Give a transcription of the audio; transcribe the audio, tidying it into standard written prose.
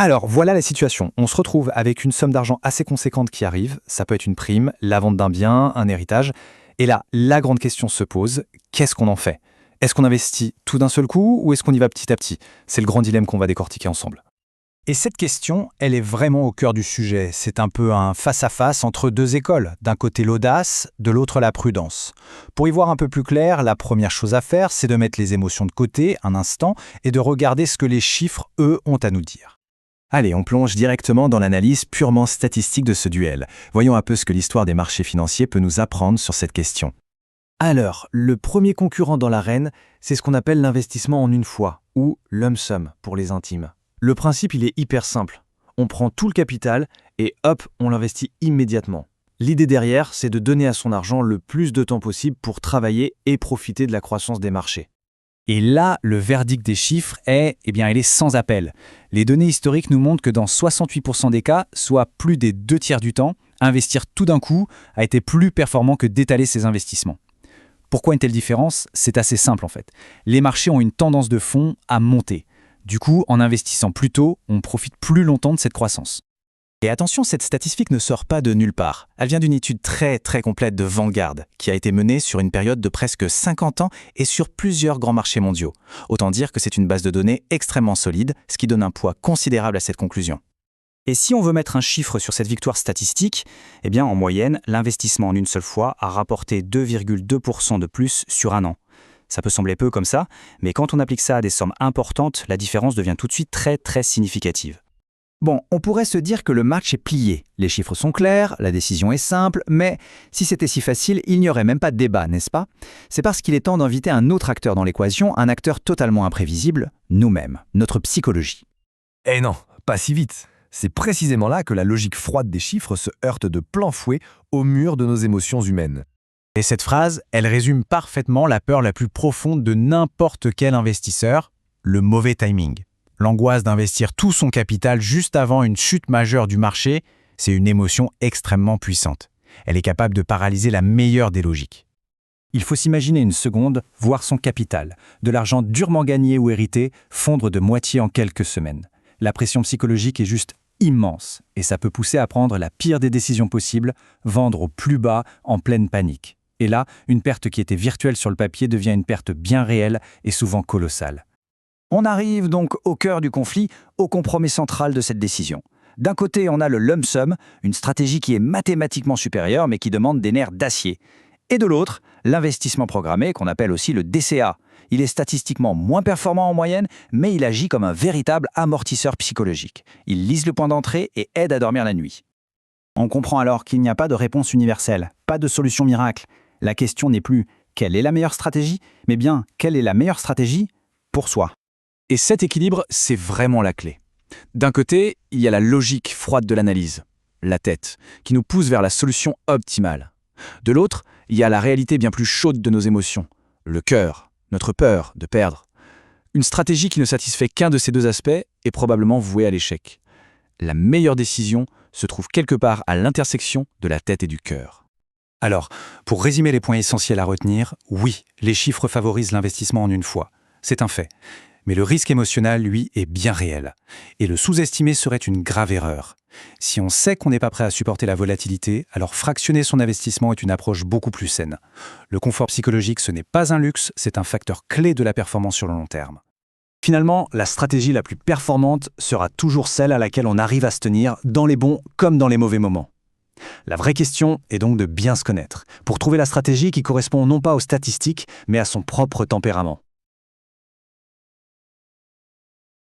Alors, voilà la situation. On se retrouve avec une somme d'argent assez conséquente qui arrive. Ça peut être une prime, la vente d'un bien, un héritage. Et là, la grande question se pose, qu'est-ce qu'on en fait? Est-ce qu'on investit tout d'un seul coup ou est-ce qu'on y va petit à petit? C'est le grand dilemme qu'on va décortiquer ensemble. Et cette question, elle est vraiment au cœur du sujet. C'est un peu un face-à-face entre deux écoles. D'un côté l'audace, de l'autre la prudence. Pour y voir un peu plus clair, la première chose à faire, c'est de mettre les émotions de côté un instant et de regarder ce que les chiffres, eux, ont à nous dire. Allez, on plonge directement dans l'analyse purement statistique de ce duel. Voyons un peu ce que l'histoire des marchés financiers peut nous apprendre sur cette question. Alors, le premier concurrent dans l'arène, c'est ce qu'on appelle l'investissement en une fois, ou lump sum pour les intimes. Le principe, il est hyper simple. On prend tout le capital et hop, on l'investit immédiatement. L'idée derrière, c'est de donner à son argent le plus de temps possible pour travailler et profiter de la croissance des marchés. Et là, le verdict des chiffres est, il est sans appel. Les données historiques nous montrent que dans 68% des cas, soit plus des 2/3 du temps, investir tout d'un coup a été plus performant que d'étaler ses investissements. Pourquoi une telle différence? C'est assez simple en fait. Les marchés ont une tendance de fond à monter. Du coup, en investissant plus tôt, on profite plus longtemps de cette croissance. Et attention, cette statistique ne sort pas de nulle part. Elle vient d'une étude très complète de Vanguard, qui a été menée sur une période de presque 50 ans et sur plusieurs grands marchés mondiaux. Autant dire que c'est une base de données extrêmement solide, ce qui donne un poids considérable à cette conclusion. Et si on veut mettre un chiffre sur cette victoire statistique, en moyenne, l'investissement en une seule fois a rapporté 2,2% de plus sur un an. Ça peut sembler peu comme ça, mais quand on applique ça à des sommes importantes, la différence devient tout de suite très significative. Bon, on pourrait se dire que le match est plié. Les chiffres sont clairs, la décision est simple, mais si c'était si facile, il n'y aurait même pas de débat, n'est-ce pas? C'est parce qu'il est temps d'inviter un autre acteur dans l'équation, un acteur totalement imprévisible, nous-mêmes, notre psychologie. Eh non, pas si vite. C'est précisément là que la logique froide des chiffres se heurte de plein fouet au mur de nos émotions humaines. Et cette phrase, elle résume parfaitement la peur la plus profonde de n'importe quel investisseur, le mauvais timing. L'angoisse d'investir tout son capital juste avant une chute majeure du marché, c'est une émotion extrêmement puissante. Elle est capable de paralyser la meilleure des logiques. Il faut s'imaginer une seconde, voir son capital, de l'argent durement gagné ou hérité, fondre de moitié en quelques semaines. La pression psychologique est juste immense et ça peut pousser à prendre la pire des décisions possibles, vendre au plus bas en pleine panique. Et là, une perte qui était virtuelle sur le papier devient une perte bien réelle et souvent colossale. On arrive donc au cœur du conflit, au compromis central de cette décision. D'un côté, on a le lump sum, une stratégie qui est mathématiquement supérieure mais qui demande des nerfs d'acier. Et de l'autre, l'investissement programmé, qu'on appelle aussi le DCA. Il est statistiquement moins performant en moyenne, mais il agit comme un véritable amortisseur psychologique. Il lise le point d'entrée et aide à dormir la nuit. On comprend alors qu'il n'y a pas de réponse universelle, pas de solution miracle. La question n'est plus « quelle est la meilleure stratégie ?», mais bien « quelle est la meilleure stratégie pour soi ?» Et cet équilibre, c'est vraiment la clé. D'un côté, il y a la logique froide de l'analyse, la tête, qui nous pousse vers la solution optimale. De l'autre, il y a la réalité bien plus chaude de nos émotions, le cœur, notre peur de perdre. Une stratégie qui ne satisfait qu'un de ces deux aspects est probablement vouée à l'échec. La meilleure décision se trouve quelque part à l'intersection de la tête et du cœur. Alors, pour résumer les points essentiels à retenir, oui, les chiffres favorisent l'investissement en une fois. C'est un fait. Mais le risque émotionnel, lui, est bien réel. Et le sous-estimer serait une grave erreur. Si on sait qu'on n'est pas prêt à supporter la volatilité, alors fractionner son investissement est une approche beaucoup plus saine. Le confort psychologique, ce n'est pas un luxe, c'est un facteur clé de la performance sur le long terme. Finalement, la stratégie la plus performante sera toujours celle à laquelle on arrive à se tenir dans les bons comme dans les mauvais moments. La vraie question est donc de bien se connaître, pour trouver la stratégie qui correspond non pas aux statistiques, mais à son propre tempérament.